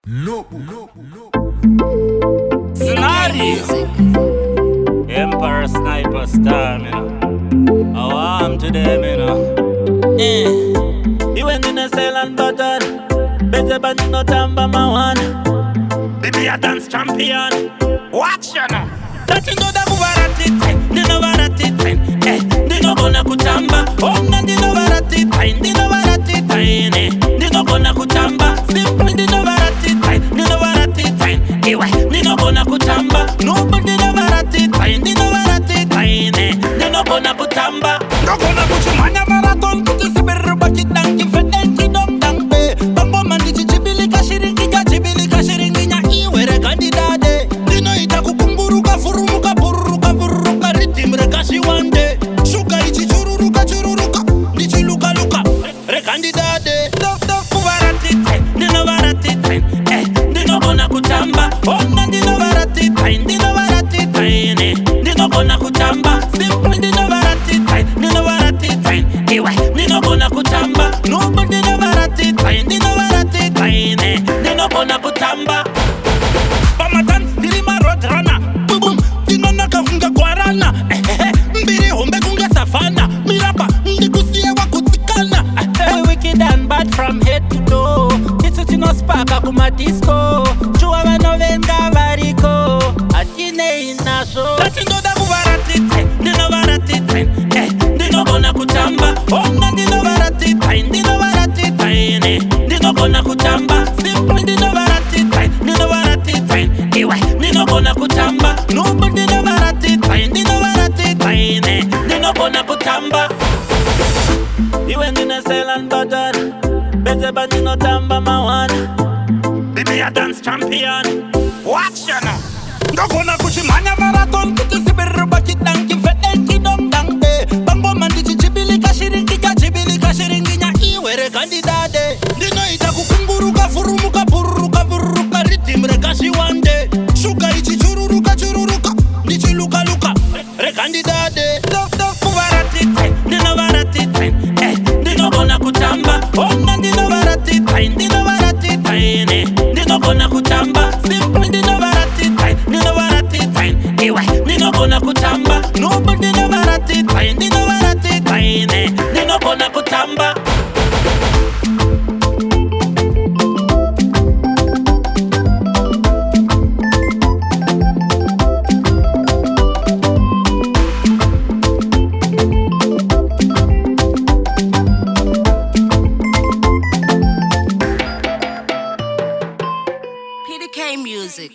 No. Scenario. Emperor Sniper Star, me know. How I'm to them, you know. He went in a cell and button. Better but no tamba my one. Baby a dance champion. Watch you now. That you know that mubaratite. Dino baratite. Dino gonna kutamba. Oh na dino baratite. Dino baratite. Dino gonna kutamba. Simple dino baratite. Dino baratite. Ewa. Dino gonna kutamba. Nobody dino baratite. Dino baratite. Dino gonna kutamba. No gonna kuchumanya marathon. Kutusiberu baki danki fedenki dong dang be. Bambo mandi chichibili kashiringi ja chibili kashiringi nya iwere kandidade. Dino itakukumburuka furumuka bururuka bururuka ritimre kashi wande. Shuka ichi chururuka chururuka. Nichi luka luka. Rekandidade. Dok kubaratite. Dino baratite. Dino gonna kutamba. Ona dino baratite. Dino baratite. Dino gonna kutamba. Simple dino baratite. Dino baratite. Ewa. Dino gonna kutamba. Nobody dino baratite. Dino baratite. Dino gonna kutamba. Pamatan stirima rodrana. Bubum. Dino nakafunga guarana. Mbiri hombe kunga savana. Mirapa. Ndikusie wakutikana. Wicked and bad from head to toe. Kitsuti no spaka kuma disco. Chua vano venga variko. Atine ina show. Latindo da kubaratite. Dino baratite. Dino gonna kutamba. Ona dino baratite. Dino baratite. Dino gonna kutamba. Simple dino baratite. Dino baratite. Ewa. Dino gonna kutamba. Nobody dino baratite. Dino baratite. Dino gonna kutamba. You went in a cell and button. Better but no tamba my one. Baby a dance champion. Watch you now. No gonna kuchimanya marathon. Kutusiberu baki danki fedenki dong dang de. Bambo mandi chichibili kashiringi ja chibili kashiringi nya iwere kandidade. Dino itakukumburuka furumuka bururuka bururuka ritimre kashi wande. Shuka ichi chururuka chururuka. Nichi luka luka. Rekandidade. Dok kubaratite. Dino baratite. Dino gonna kutamba. Ona dino baratite. Dino baratite. Dino gonna kutamba. Simple dino baratite. Dino baratite. Ewa. Dino gonna kutamba. Nobody dino baratite. Dino baratite. Dino gonna kutamba. PDK Music.